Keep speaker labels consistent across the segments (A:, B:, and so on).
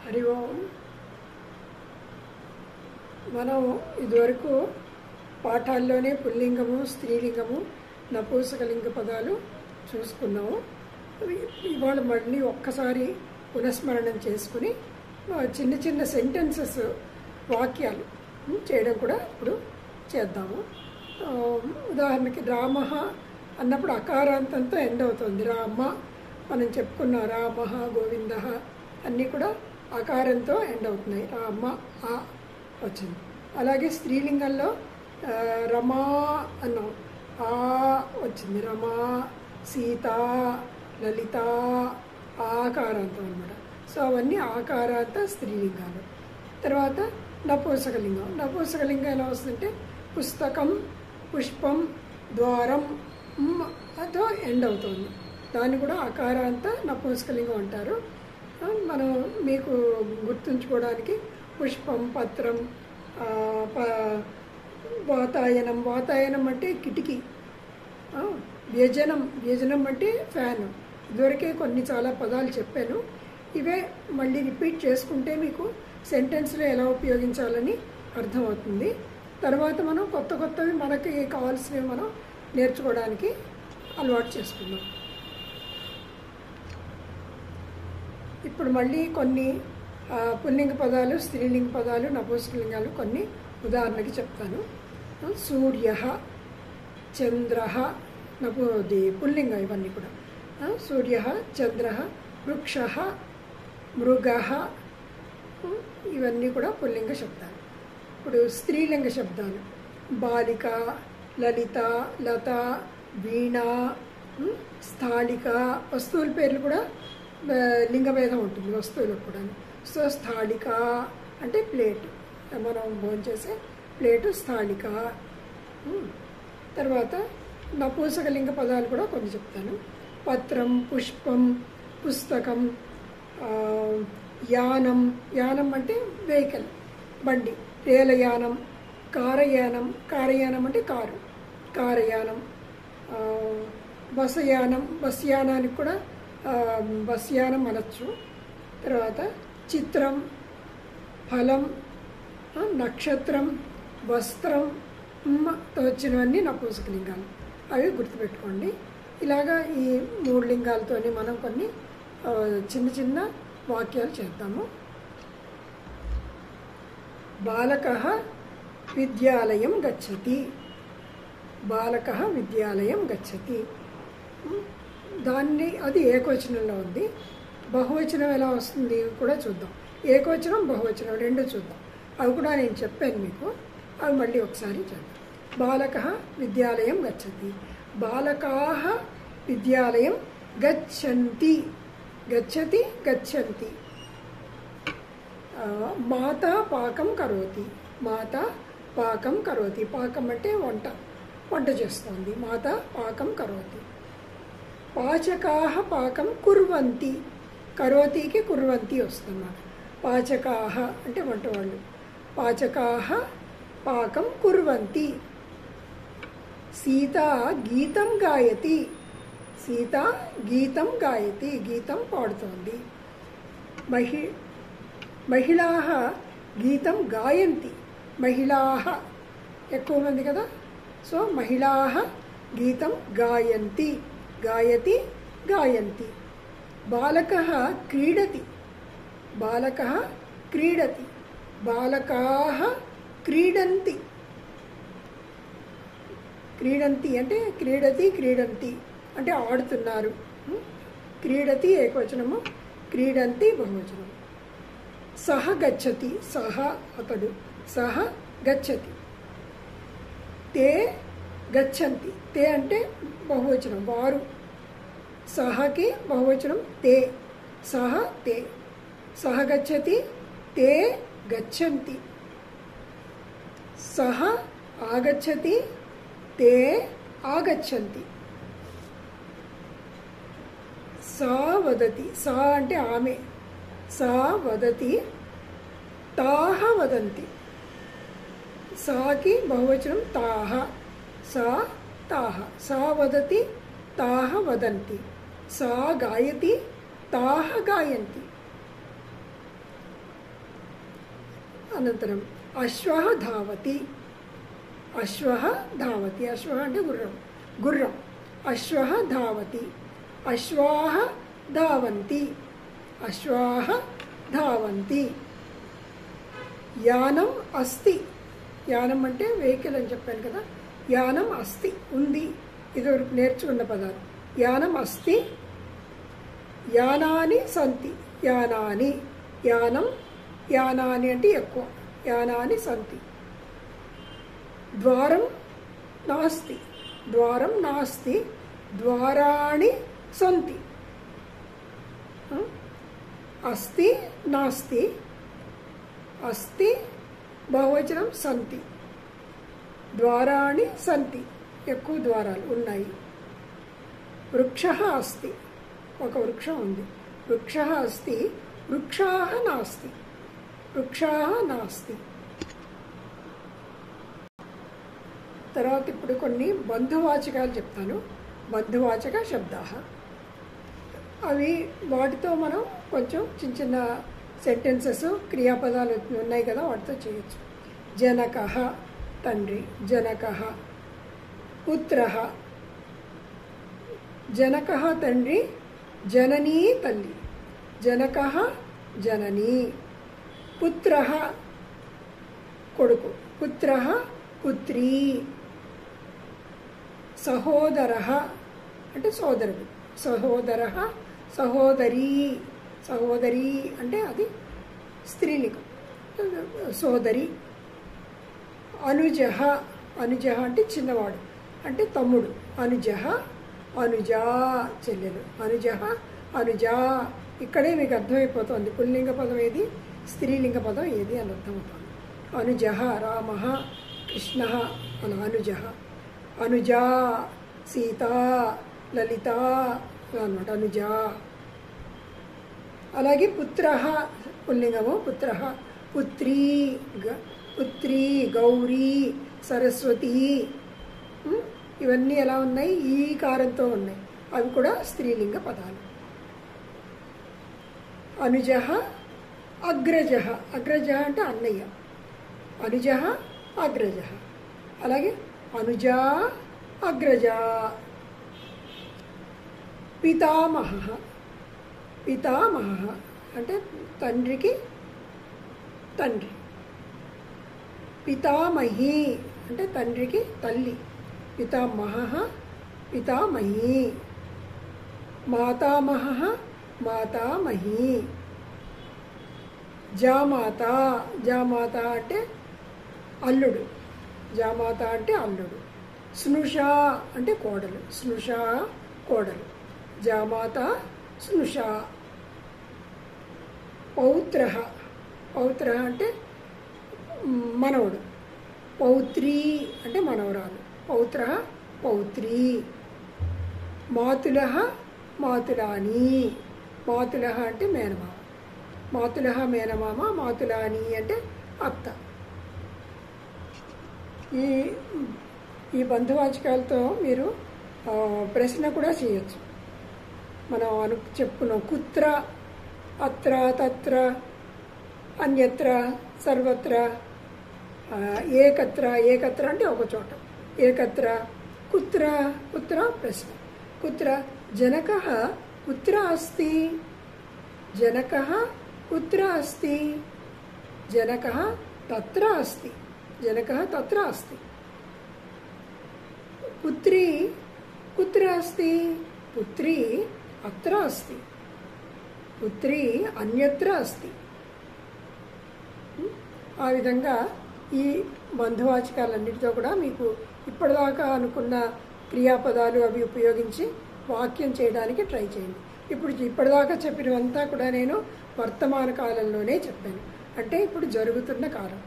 A: హరి ఓం. మనం ఇదివరకు పాఠాల్లోనే పుల్లింగము, స్త్రీలింగము, నపుంసకలింగ పదాలు చూసుకున్నాము. ఇవాళ మళ్ళీ ఒక్కసారి పునఃస్మరణం చేసుకుని చిన్న చిన్న సెంటెన్సెస్, వాక్యాలు చేయడం కూడా ఇప్పుడు చేద్దాము. ఉదాహరణకి రామ అన్నప్పుడు అకారాంతంతో ఎండ్ అవుతుంది. రామ మనం చెప్పుకున్న రామ, గోవింద అన్నీ కూడా ఆకారంతో ఎండ్ అవుతున్నాయి. రామ ఆ వచ్చింది. అలాగే స్త్రీలింగంలో రమా అన్నాం, ఆ వచ్చింది. రమా, సీత, లలిత ఆకారాంతం అన్నమాట. సో అవన్నీ ఆకారాంత స్త్రీలింగాలు. తర్వాత నపుంసకలింగం. నపుంసకలింగం ఎలా వస్తుందంటే పుస్తకం, పుష్పం, ద్వారం తో ఎండ్ అవుతుంది. దాన్ని కూడా ఆకారాంత నపుంసకలింగం అంటారు. మనం మీకు గుర్తుంచుకోవడానికి పుష్పం, పత్రం, వాతాయనం. వాతాయనం అంటే కిటికీ. వ్యజనం, వ్యజనం అంటే ఫ్యాను. ఇదివరకే కొన్ని చాలా పదాలు చెప్పాను. ఇవే మళ్ళీ రిపీట్ చేసుకుంటే మీకు సెంటెన్స్లో ఎలా ఉపయోగించాలని అర్థమవుతుంది. తర్వాత మనం కొత్త కొత్తవి మనకి కావాల్సినవి మనం నేర్చుకోవడానికి అలవాటు చేసుకుందాం. ఇప్పుడు మళ్ళీ కొన్ని పుల్లింగ పదాలు, స్త్రీలింగ పదాలు, నపుంసకలింగాలు కొన్ని ఉదాహరణకి చెప్తాను. సూర్య, చంద్ర, పుల్లింగ ఇవన్నీ కూడా. సూర్య, చంద్ర, వృక్ష, మృగ ఇవన్నీ కూడా పుల్లింగ శబ్దాలు. ఇప్పుడు స్త్రీలింగ శబ్దాలు బాలిక, లలిత, లత, వీణ, స్థాళిక. వస్తువుల పేర్లు కూడా లింగభేదం ఉంటుంది వస్తువులకు కూడా. సో స్థాళిక అంటే ప్లేట్, మనం భోంచేసే ప్లేటు స్థాళిక. తర్వాత నపుంసకలింగ పదాలు కూడా కొన్ని చెప్తాను. పత్రం, పుష్పం, పుస్తకం, యానం. యానం అంటే వెహికల్, బండి. రేలయానం, కారయానం. కారయానం అంటే కారు, కారయానం. బసయానం, బస్యానానికి కూడా బస్యానం అనొచ్చు. తర్వాత చిత్రం, ఫలం, నక్షత్రం, వస్త్రం తో వచ్చినవన్నీ నపుంసకలింగాలు. అవి గుర్తుపెట్టుకోండి. ఇలాగా ఈ 3 లింగాలతోని మనం కొన్ని చిన్న చిన్న వాక్యాలు చేద్దాము. బాలకః విద్యాలయం గచ్చతి. బాలకః విద్యాలయం గచ్చతి. దాన్ని అది ఏకవచనంలో ఉంది. బహువచనం ఎలా వస్తుంది కూడా చూద్దాం. ఏకవచనం, బహువచనం రెండు చూద్దాం. అవి కూడా నేను చెప్పాను మీకు. అవి మళ్ళీ ఒకసారి చేద్దాం. బాలకః విద్యాలయం గచ్చతి. బాలకాః విద్యాలయం గచ్చంతి. గచ్చతి, గచ్చంతి. మాతా పాకం కరోతి. మాతా పాకం కరోతి. పాకం అంటే వంట, వంట చేస్తుంది. మాతా పాకం కరోతి. పాచకాః పాకం కుర్వంతి. కరోతికి కుర్వంతి వస్తున్నమాట. పాచకాః అంటే వంట వాళ్ళు. పాచకాః పాకం కుర్వంతి. సీత గీతం గాయతి. సీత గీతం గాయతి. గీతం పాడుతోంది. మహిళాః గీతం గాయంతి. మహిళాః ఎక్కువ మంది కదా. సో మహిళాః గీతం గాయంతి. గాయతి, గాయంతి. బాలకः క్రీడతి. బాలకः క్రీడతి. బాలకాः క్రీడంతి. క్రీడంతి అంటే క్రీడతి, క్రీడంతి అంటే ఆడుతున్నారు. క్రీడతి ఏకవచనము, క్రీడంతి బహువచనము. సహ గచ్చతి. సహ అతడు. సహ గచ్చతి. తే గచ్చంతి. తే అంటే బహువచనం, వారు. సహకి బహువచనం తే. సహ తే. సహ గచ్చతి, తే గచ్చంతి. సహ ఆగచ్చతి, తే ఆగచ్చంతి. సా వదతి. సా అంటే ఆమె. సా వదతి, తాహ వదంతి. సాకి బహువచనం తాహ. సా తాహ. సా వదతి, తాహ వదంతి. సా గాయతి, తాహ గాయంతి. అనంతరం అశ్వః ధావతి. అశ్వః ధావతి. అశ్వః అంటే గుర్రం. గుర్రం. అశ్వః ధావతి. అశ్వాః ధావంతి. అశ్వాః ధావంతి. యానం అస్తి. యానం అంటే వెహికల్ అని చెప్పాను కదా. యానం అస్తి ఉంది. ఇదివరకు నేర్చుకున్న పదాలు. యానం అస్తి. యానాని సంతి. యానాని. యానం. యానాని అంటే ఎక్కువ. యానాని సంతి. ద్వారం నాస్తి. ద్వారం నాస్తి. ద్వారాణి సంతి. అస్తి నాస్తి. అస్తి బహువచనం సంతి. ద్వారాణి సంతి. ఎక్కువ ద్వారాలు ఉన్నాయి. వృక్షః అస్తి. ఒక వృక్షం ఉంది. వృక్షః అస్తి. వృక్షాః నాస్తి. వృక్షాః నాస్తి. తర్వాత ఇప్పుడు కొన్ని బంధువాచకాలు చెప్తాను. బంధువాచక శబ్దాః. అవి వాటితో మనం కొంచెం చిన్న చిన్న సెంటెన్సెస్ క్రియాపదాలు ఉన్నాయి కదా, వాటితో చేయొచ్చు. జనకః తండ్రి. జనకః. పుత్రః. జనకః తండ్రి. జననీ తల్లి. జనకః జననీ. పుత్రః కొడుకు. పుత్రః పుత్రీ. సహోదరః అంటే సోదరుడు. సహోదరః సహోదరీ. సహోదరి అంటే అది స్త్రీలింగం. సోదరి. అనుజః. అనుజః అంటే చిన్నవాడు అంటే తమ్ముడు. అనుజః అనుజా చెల్లెలు. అనుజః అనుజా. ఇక్కడే మీకు అర్థమైపోతుంది పుల్లింగ పదం ఏది, స్త్రీలింగ పదం ఏది అని అర్థమవుతుంది. అనుజః రామః కృష్ణః అలా అనుజః. అనుజా సీత లలిత అన్నమాట. అనుజా. అలాగే పుత్రః పుల్లింగము. పుత్రః పుత్రీ. పుత్రీ గౌరీ సరస్వతి. ఇవన్నీ ఎలా ఉన్నాయి, ఈ కారంతో ఉన్నాయి. అవి కూడా స్త్రీలింగ పదాలు. అనుజః అగ్రజః. అగ్రజః అంటే అన్నయ్య. అనుజః అగ్రజః. అలాగే అనుజా అగ్రజా. పితామహః. పితామహః అంటే తండ్రికి తండ్రి. పితామహి అంటే తండ్రికి తల్లి. పితామహః పితామహి. మాతామహః మాతామహి. జామాత. జామాత అంటే అల్లుడు. జామాత అంటే అల్లుడు. స్నుషా అంటే కోడలు. స్నుషా కోడలు. జామాత స్నుషా. పౌత్రః. పౌత్రః అంటే మనవడు. పౌత్రీ అంటే మనవరాలు. పౌత్రః పౌత్రీ. మాతులః మాతులాని. మాతులః అంటే మేనమామ. మాతులః మేనమామ. మాతులాని అంటే అత్త. ఈ బంధువాచకాలతో మీరు ప్రశ్న కూడా చేయొచ్చు. మనం చెప్పుకున్నాం కుత్ర అత్ర తత్ర అన్యత్ర సర్వత్ర ఏకత్ర. ఏకత్ర అంటే ఒక చోట. ఏకత్ర. కుత్ర. కుత్ర ప్రశ్న. కుత్ర. జనకః కుత్ర అస్తి. జనకః కుత్ర అస్తి. జనకः తత్ర అస్తి. జనకः తత్ర అస్తి. పుత్రీ కుత్ర అస్తి. పుత్రీ అత్ర అస్తి. పుత్రీ అన్యత్ర అస్తి. ఆ విధంగా ఈ బంధువాచకాలన్నిటితో కూడా మీకు ఇప్పటిదాకా అనుకున్న క్రియాపదాలు అవి ఉపయోగించి వాక్యం చేయడానికి ట్రై చేయండి. ఇప్పటిదాకా చెప్పినవంతా కూడా నేను వర్తమాన కాలంలోనే చెప్పాను. అంటే ఇప్పుడు జరుగుతున్న కాలం,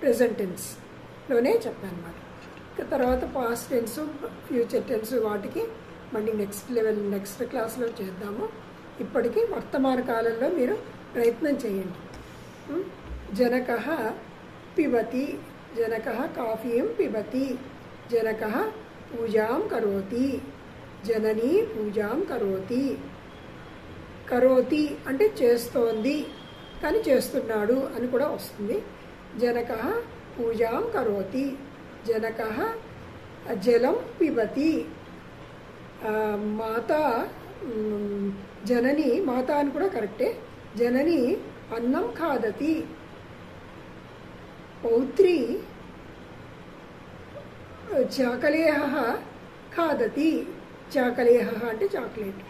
A: ప్రెజెంట్ టెన్స్లోనే చెప్పాను అన్నమాట. తర్వాత పాస్ట్ టెన్స్, ఫ్యూచర్ టెన్స్ వాటికి మళ్ళీ నెక్స్ట్ క్లాస్లో చేద్దాము. ఇప్పటికీ వర్తమాన కాలంలో మీరు ప్రయత్నం చేయండి. జనకః పిబతి. జనకः కాఫీం పిబతి. జనకः పూజాం కరోతి. జననీ పూజాం కరోతి. కరోతి అంటే చేస్తోంది కానీ చేస్తున్నాడు అని కూడా వస్తుంది. जनकः पूजां करोति, जनकः जलं पिबति, माता जननी माता అని కూడా కరెక్టే, జనని అన్నం ఖాదతి, పౌత్రి చాకలేహ ఖాదతి, చాకలేహ అంటే చాక్లెట్.